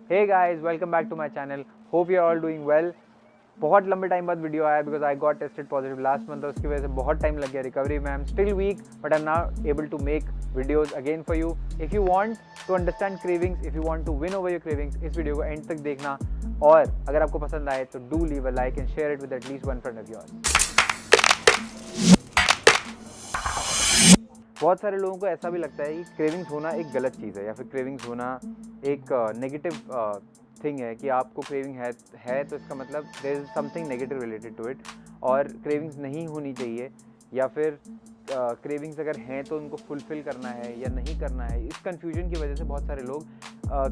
Hey guys, welcome back to my channel. Hope you are all doing well. बहुत लंबे time बाद video आया because I got tested positive last month और उसकी वजह से बहुत टाइम लग गया रिकवरी में. I am still weak but I am now able to make videos again for you. If you want to understand cravings, if you want to win over your cravings, इस video को end तक देखना. और अगर आपको पसंद आए तो do leave a like and share it with at least one friend of yours. बहुत सारे लोगों को ऐसा भी लगता है कि क्रेविंग्स होना एक गलत चीज़ है या फिर क्रेविंग्स होना एक नेगेटिव थिंग है कि आपको क्रेविंग है तो इसका मतलब there is something negative related to it और क्रेविंग्स नहीं होनी चाहिए या फिर क्रेविंग्स अगर हैं तो उनको फुलफ़िल करना है या नहीं करना है. इस कन्फ्यूजन की वजह से बहुत सारे लोग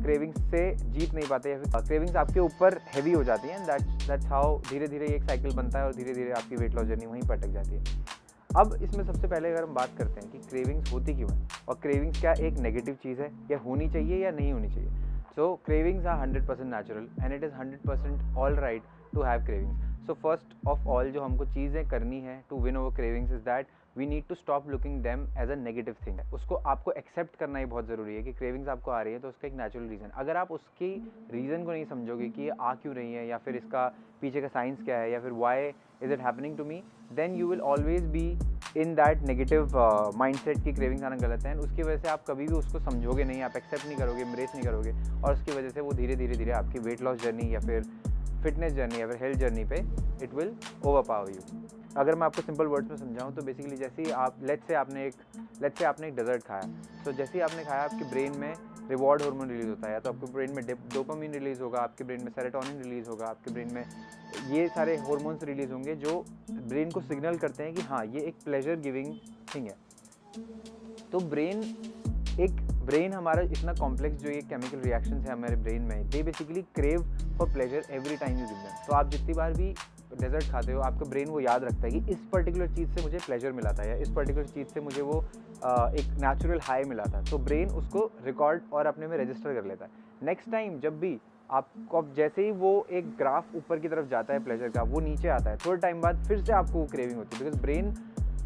क्रेविंग्स से जीत नहीं पाते या फिर क्रेविंग्स आपके ऊपर हैवी हो जाती हैं. दैट्स हाउ धीरे धीरे एक साइकिल बनता है और धीरे धीरे आपकी वेट लॉस जर्नी वहीं पर अटक जाती है. अब इसमें सबसे पहले अगर हम बात करते हैं कि क्रेविंग्स होती क्यों है और क्रेविंग्स क्या एक नेगेटिव चीज़ है या होनी चाहिए या नहीं होनी चाहिए. So cravings are 100% natural and it is 100% all right to have cravings. So first of all जो हमको चीज़ें करनी है to win over cravings is that we need to stop looking them as a negative thing. उसको आपको accept करना ही बहुत ज़रूरी है कि क्रेविंग्स आपको आ रही है तो उसका एक नेचुरल रीज़न. अगर आप उसकी रीज़न को नहीं समझोगे कि ये आ क्यों रही है या फिर इसका पीछे का साइंस क्या है या फिर why is it happening to me, then you will always be in that negative mindset की क्रेविंग्स आना गलत है. उसकी वजह से आप कभी भी उसको समझोगे नहीं, आप एक्सेप्ट नहीं करोगे, एम्ब्रेस नहीं करोगे और उसकी वजह से वो धीरे धीरे आपकी वेट लॉस जर्नी या फिर फिटनेस जर्नी या फिर हेल्थ जर्नी पे it will over power you. अगर मैं आपको सिंपल वर्ड्स में समझाऊं तो बेसिकली जैसे ही आप लेट्स से आपने एक डेजर्ट खाया, तो जैसे ही आपने खाया आपके ब्रेन में रिवॉर्ड हार्मोन रिलीज़ होता है, तो आपके ब्रेन में डोपामिन रिलीज़ होगा, आपके ब्रेन में सेरोटोनिन रिलीज़ होगा, आपके ब्रेन में ये सारे हार्मोन्स रिलीज़ होंगे जो ब्रेन को सिग्नल करते हैं कि हाँ ये एक प्लेजर गिविंग थिंग है. तो ब्रेन हमारा इतना कॉम्प्लेक्स जो ये केमिकल रिएक्शंस है हमारे ब्रेन में, they basically crave for pleasure every time you give them. तो आप जितनी बार भी डेजर्ट खाते हो आपका ब्रेन वो याद रखता है कि इस पर्टिकुलर चीज़ से मुझे प्लेजर मिला था या इस पर्टिकुलर चीज़ से मुझे वो एक नेचुरल हाई मिला था. तो ब्रेन उसको रिकॉर्ड और अपने में रजिस्टर कर लेता है. नेक्स्ट टाइम जब भी आपको जैसे ही वो एक ग्राफ ऊपर की तरफ जाता है प्लेजर का, वो नीचे आता है थोड़े टाइम बाद फिर से आपको वो क्रेविंग होती है because brain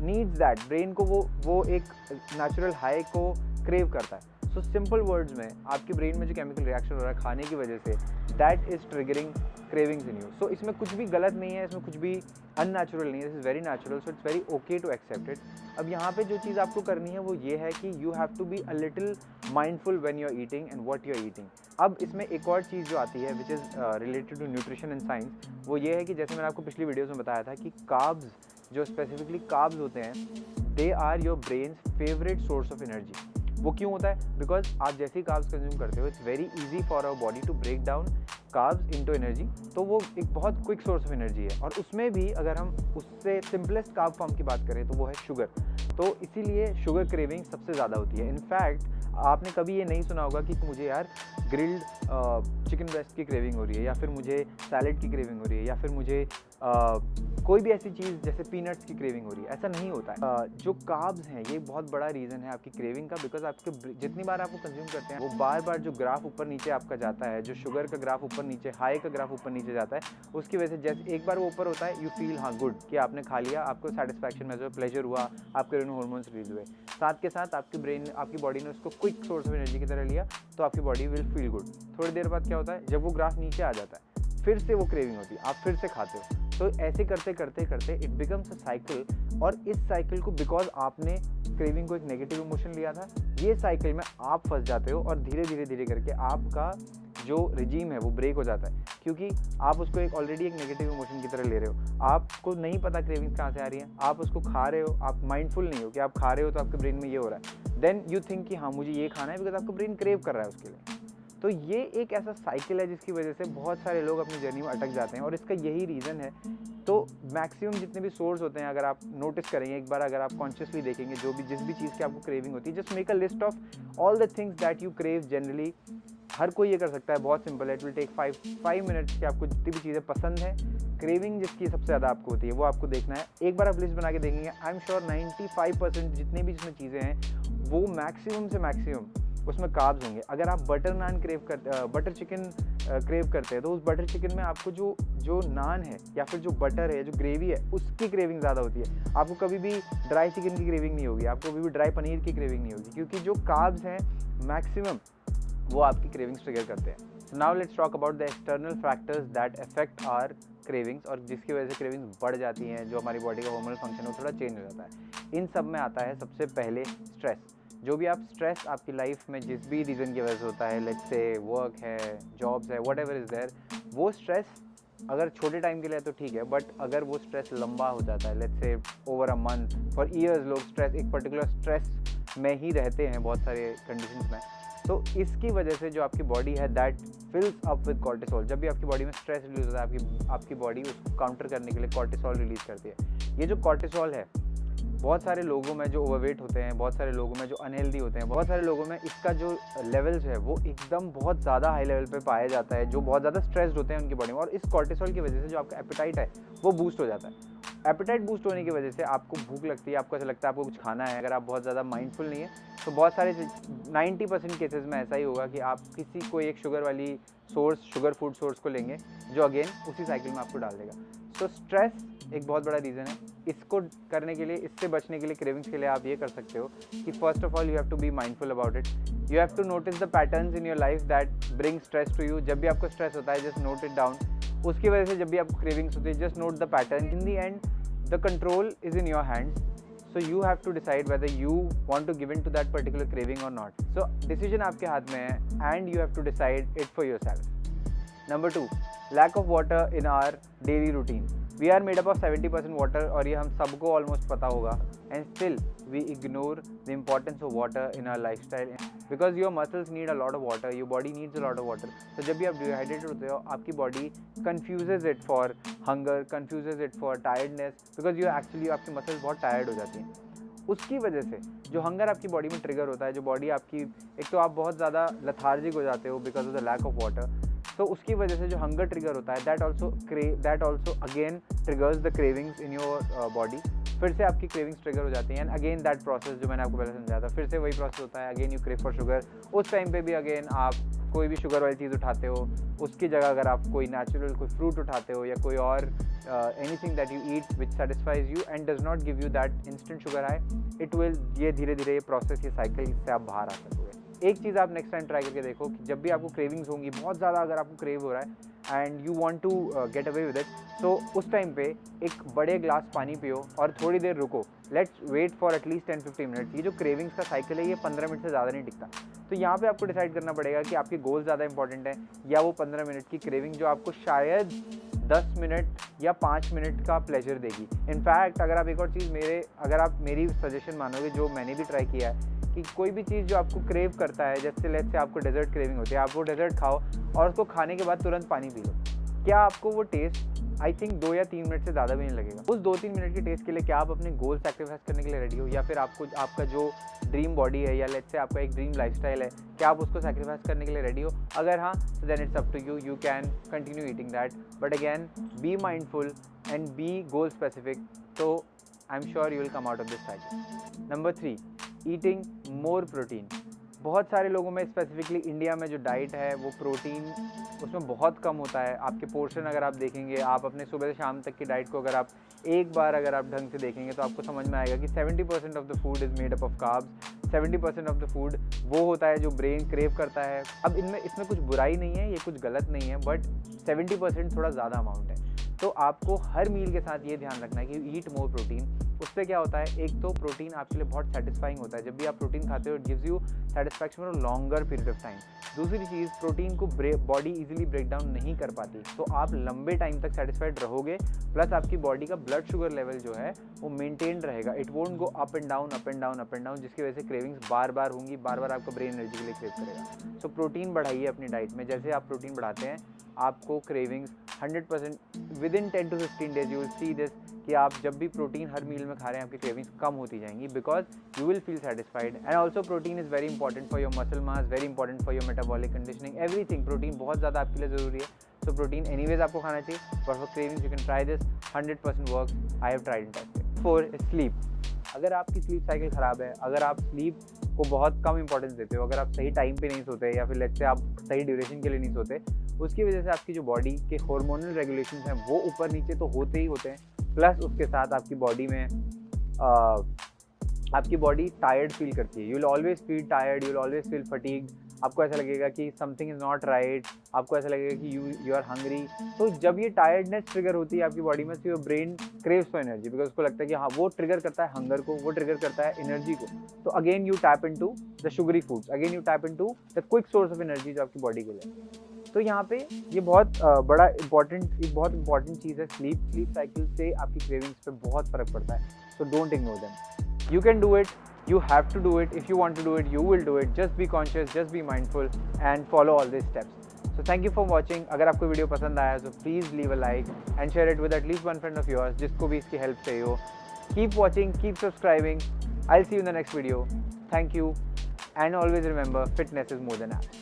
needs that. Brain को वो एक नेचुरल हाई को क्रेव करता है. सो सिंपल वर्ड्स में आपके ब्रेन में जो केमिकल रिएक्शन हो रहा है खाने की वजह से, that is triggering cravings in you. So इसमें कुछ भी गलत नहीं है, इसमें कुछ भी अननेचुरल नहीं है. This is very natural, so it's very okay to accept it. अब यहाँ पे जो चीज़ आपको करनी है वो ये है कि you have to be a little mindful when you are eating and what you are eating. अब इसमें एक और चीज़ जो आती है which is related to nutrition and science, वो ये है कि जैसे मैंने आपको पिछली वीडियोज़ में बताया था कि कार्ब्स, जो स्पेसिफिकली कार्ब्स होते हैं, they are your brain's favourite source of energy. वो क्यों होता है? बिकॉज आप जैसे ही कार्ब्स कंज्यूम करते हो it's very easy for our body to break down carbs into energy. तो वो एक बहुत क्विक सोर्स ऑफ एनर्जी है और उसमें भी अगर हम उससे सिंपलेस्ट कार्ब फॉर्म की बात करें तो वो है शुगर. तो इसीलिए शुगर क्रेविंग सबसे ज़्यादा होती है. इनफैक्ट आपने कभी ये नहीं सुना होगा कि मुझे यार ग्रिल्ड चिकन ब्रेस्ट की क्रेविंग हो रही है या फिर मुझे सैलड की क्रेविंग हो रही है या फिर मुझे कोई भी ऐसी चीज़ जैसे पीनट्स की क्रेविंग हो रही है. ऐसा नहीं होता है. जो कार्ब्स हैं ये बहुत बड़ा रीज़न है आपकी क्रेविंग का, बिकॉज आपके जितनी बार आपको कंज्यूम करते हैं वो बार बार जो ग्राफ ऊपर नीचे आपका जाता है, जो शुगर का ग्राफ ऊपर नीचे, हाई का ग्राफ ऊपर नीचे जाता है, उसकी वजह से जैसे एक बार वो ऊपर होता है यू फील हाँ गुड कि आपने खा लिया, आपको सेटिस्फैक्शन महसूस, प्लेजर हुआ, आपके ब्रेन में हार्मोन्स रिलीज हुए. साथ के साथ आपकी बॉडी ने उसको क्विक सोर्स ऑफ एनर्जी की तरह लिया तो आपकी बॉडी विल फील गुड. थोड़ी देर बाद क्या होता है, जब वो ग्राफ नीचे आ जाता है फिर से वो क्रेविंग होती है, आप फिर से खाते हो. तो ऐसे करते करते करते इट बिकम्स अ साइकिल. और इस साइकिल को बिकॉज आपने क्रेविंग को एक नेगेटिव इमोशन लिया था, ये साइकिल में आप फंस जाते हो और धीरे धीरे करके आपका जो रिजीम है वो ब्रेक हो जाता है क्योंकि आप उसको एक ऑलरेडी एक नेगेटिव इमोशन की तरह ले रहे हो. आपको नहीं पता क्रेविंग्स कहाँ से आ रही हैं, आप उसको खा रहे हो, आप माइंडफुल नहीं हो कि आप खा रहे हो तो आपके ब्रेन में ये हो रहा है. देन यू थिंक कि हाँ मुझे ये खाना है बिकॉज आपका ब्रेन क्रेव कर रहा है उसके लिए. तो ये एक ऐसा साइकिल है जिसकी वजह से बहुत सारे लोग अपनी जर्नी में अटक जाते हैं और इसका यही रीज़न है. तो मैक्सिमम जितने भी सोर्स होते हैं अगर आप नोटिस करेंगे एक बार, अगर आप कॉन्शियसली देखेंगे जिस भी चीज़ की आपको क्रेविंग होती है, just make a list of all the things that you crave generally. हर कोई ये कर सकता है, बहुत सिंपल है. इट विल टेक 5 मिनट्स कि आपको जितनी भी चीज़ें पसंद है, क्रेविंग जिसकी सबसे ज़्यादा आपको होती है वो आपको देखना है. एक बार आप लिस्ट बना के देखेंगे, आई एम श्योर 95% जितने भी जिसमें चीज़ें हैं वो मैक्सिमम से मैक्सिमम उसमें कार्ब्स होंगे. अगर आप बटर चिकन क्रेव करते हैं तो उस बटर चिकन में आपको जो नान है या फिर जो बटर है, जो ग्रेवी है, उसकी क्रेविंग ज़्यादा होती है. आपको कभी भी ड्राई चिकन की क्रेविंग नहीं होगी, आपको कभी भी ड्राई पनीर की क्रेविंग नहीं होगी, क्योंकि जो कार्ब्स हैं मैक्सिमम वो आपकी क्रेविंग्स ट्रिगर करते हैं। So now let's talk about the external factors that affect our cravings, और जिसकी वजह से क्रेविंग्स बढ़ जाती हैं, जो हमारी बॉडी का हार्मोनल फंक्शन है वो थोड़ा चेंज हो जाता है। इन सब में आता है सबसे पहले स्ट्रेस। जो भी आप स्ट्रेस आपकी लाइफ में जिस भी रीज़न की वजह से होता है, लेट्स से वर्क है, जॉब्स है, व्हाटएवर इज़ देयर, वो स्ट्रेस अगर छोटे टाइम के लिए है तो ठीक है, बट अगर वो स्ट्रेस लंबा हो जाता है, let's say over a month, for years लोग स्ट्रेस, एक पर्टिकुलर स्ट्रेस में ही रहते हैं बहुत सारे कंडीशंस में, तो इसकी वजह से जो आपकी बॉडी है दैट फिल्स अप विद कॉर्टिसोल। जब भी आपकी बॉडी में स्ट्रेस रिलीज होता है, आपकी बॉडी उसको काउंटर करने के लिए कॉर्टिसोल रिलीज करती है। ये जो कॉर्टिसोल है, बहुत सारे लोगों में जो ओवरवेट होते हैं, बहुत सारे लोगों में जो अनहेल्दी होते हैं, बहुत सारे लोगों में इसका जो लेवल्स है वो एकदम बहुत ज़्यादा हाई लेवल पे पाया जाता है, जो बहुत ज़्यादा स्ट्रेस्ड होते हैं उनकी बॉडी में। और इस कॉर्टिसोल की वजह से जो आपका एपेटाइट है वो बूस्ट हो जाता है। एपेटाइट बूस्ट होने की वजह से आपको भूख लगती है, आपको ऐसा लगता है आपको कुछ खाना है। अगर आप बहुत ज़्यादा माइंडफुल नहीं है तो बहुत सारे 90% केसेस में ऐसा ही होगा कि आप किसी को एक शुगर वाली शुगर फूड सोर्स को लेंगे, जो अगेन उसी साइकिल में आपको डाल देगा। सो स्ट्रेस एक बहुत बड़ा रीज़न है। इसको करने के लिए, इससे बचने के लिए, क्रेविंग्स के लिए आप ये कर सकते हो कि first of all you have to be mindful about it. You have to notice the patterns in your life that bring stress to you. जब भी आपको स्ट्रेस होता है, जस्ट नोट इट डाउन। उसकी वजह से जब भी आपको क्रेविंग्स होती है, just note the pattern. In the end the control is in your hands, so you have to decide whether you want to give in to that particular craving or not. So decision आपके हाथ में है and you have to decide it for yourself. Number 2, lack of water in our daily routine. We are made up of 70% water, और ये हम सबको almost पता होगा, and still we ignore the importance of water in our lifestyle because your muscles need a lot of water, your body needs a lot of water. So जब भी आप dehydrated होते हो, आपकी body confuses it for hunger, confuses it for tiredness, because you actually आपकी muscles बहुत tired हो जाती हैं। उसकी वजह से जो हंगर आपकी बॉडी में ट्रिगर होता है, जो बॉडी आपकी, एक तो आप बहुत ज़्यादा लथार्जिक हो जाते हो because of the lack of water, तो उसकी वजह से जो हंगर ट्रिगर होता है that also again triggers the cravings in your body. फिर से आपकी क्रेविंग्स ट्रिगर हो जाती हैं एंड अगेन दैट प्रोसेस जो मैंने आपको पहले समझाया था, फिर से वही प्रोसेस होता है, again you crave for sugar. उस टाइम पे भी अगेन आप कोई भी शुगर वाली चीज़ उठाते हो, उसकी जगह अगर आप कोई नेचुरल कोई फ्रूट उठाते हो या कोई और anything that you eat which satisfies you and does not give you that instant sugar high, it will, ये धीरे धीरे ये प्रोसेस, ये साइकिल से आप बाहर आ सकोगे। एक चीज़ आप नेक्स्ट टाइम ट्राई करके देखो कि जब भी आपको क्रेविंग्स होंगी, बहुत ज़्यादा अगर आपको क्रेव हो रहा है and you want to get away with it, तो उस टाइम पे एक बड़े ग्लास पानी पियो और थोड़ी देर रुको। Let's wait for at least 10-15 minutes. ये जो क्रेविंग्स का साइकिल है ये 15 मिनट से ज़्यादा नहीं टिकता। तो यहाँ पे आपको डिसाइड करना पड़ेगा कि आपके गोल ज़्यादा इंपॉर्टेंट है या वो 15 मिनट की क्रेविंग जो आपको शायद 10 मिनट या 5 मिनट का प्लेजर देगी। इनफैक्ट अगर आप एक और चीज़ अगर आप मेरी सजेशन मानोगे, जो मैंने भी ट्राई किया है, कि कोई भी चीज़ जो आपको क्रेव करता है, जैसे लेट्स से आपको डेजर्ट क्रेविंग होती है, आप वो डेजर्ट खाओ और उसको खाने के बाद तुरंत पानी पी लो। क्या आपको वो टेस्ट आई थिंक 2 या 3 मिनट से ज़्यादा भी नहीं लगेगा। उस 2-3 मिनट के टेस्ट के लिए क्या आप अपने गोल सैक्रिफाइस करने के लिए रेडी हो, या फिर आपका जो ड्रीम बॉडी है या लेट्स से आपका एक ड्रीम लाइफस्टाइल है, क्या आप उसको सैक्रिफाइस करने के लिए रेडी हो? अगर हाँ, तो then it's up to you, you can continue eating that, but again be mindful and be goal specific, तो I am sure you will come out of this cycle. Number 3, eating more protein. बहुत सारे लोगों में, specifically India में जो diet है वो protein उसमें बहुत कम होता है। आपके पोर्शन अगर आप देखेंगे, आप अपने सुबह से शाम तक की डाइट को अगर आप एक बार अगर आप ढंग से देखेंगे तो आपको समझ में आएगा कि 70% of the food is made up of carbs. 70% of the food वो होता है जो ब्रेन क्रेव करता है। अब इसमें कुछ बुराई नहीं है, ये कुछ गलत नहीं है, बट 70% थोड़ा ज़्यादा अमाउंट है। तो आपको हर मील के साथ ये ध्यान रखना है कि ईट मोर प्रोटीन। उससे क्या होता है, एक तो प्रोटीन आपके लिए बहुत सेटिस्फाइंग होता है। जब भी आप प्रोटीन खाते हो, it gives you satisfaction for a longer period of time. दूसरी चीज़, प्रोटीन को बॉडी इजीली ब्रेक डाउन नहीं कर पाती, तो आप लंबे टाइम तक सेटिस्फाइड रहोगे। प्लस आपकी बॉडी का ब्लड शुगर लेवल जो है वो मेंटेन रहेगा, it won't go up and down up and down up and down, जिसकी वजह से क्रेविंग्स बार बार होंगी, बार बार आपका ब्रेन एनर्जी के लिए क्रेव करेगा। सो प्रोटीन बढ़ाइए अपनी डाइट में। जैसे आप प्रोटीन बढ़ाते हैं, आपको cravings 100% with in 10 to 15 days you will see this, कि आप जब भी प्रोटीन हर मील में खा रहे हैं, आपकी क्रेविंग्स कम होती जाएंगी, because you will feel satisfied. And also protein is very important for your muscle mass, very important for your metabolic conditioning, everything. Protein बहुत ज़्यादा आपके लिए ज़रूरी है। सो प्रोटीन एनीवेज आपको खाना चाहिए, but for cravings you can try this, 100% work, I have tried and tested. 4, sleep. अगर आपकी स्लीप साइकिल ख़राब है, अगर आप स्लीप को बहुत कम इंपॉर्टेंस देते हो, अगर आप सही टाइम पे नहीं सोते, या फिर लेट्स से आप सही ड्यूरेशन के लिए नहीं सोते, उसकी वजह से आपकी जो बॉडी के हार्मोनल रेगुलेशंस हैं वो ऊपर नीचे तो होते ही होते हैं। प्लस उसके साथ आपकी बॉडी में आपकी बॉडी टायर्ड फील करती है। You will always feel tired, you will always feel fatigued, आपको ऐसा लगेगा कि समथिंग इज़ नॉट राइट, आपको ऐसा लगेगा कि यू आर हंग्री। तो जब ये टायर्डनेस ट्रिगर होती है आपकी बॉडी में, तो your brain craves for energy, because उसको लगता है कि हाँ, वो ट्रिगर करता है हंगर को, वो ट्रिगर करता है एनर्जी को। तो again you tap into the sugary foods, again you tap into the quick source of energy जो आपकी बॉडी के लिए। तो यहाँ पे ये बहुत एक बहुत इंपॉर्टेंट चीज़ है। स्लीप साइकिल से आपकी क्रेविंग्स पे बहुत फ़र्क पड़ता है। So don't ignore them, you can do it, you have to do it. If you want to do it, you will do it. Just be conscious, just be mindful and follow all these steps. So thank you for watching. अगर आपको video पसंद आया तो please leave a like and share it with at least one friend of yours जिसको भी इसकी help चाहिए हो. Keep watching, keep subscribing. I'll see you in the next video. Thank you and always remember, fitness is more than apps.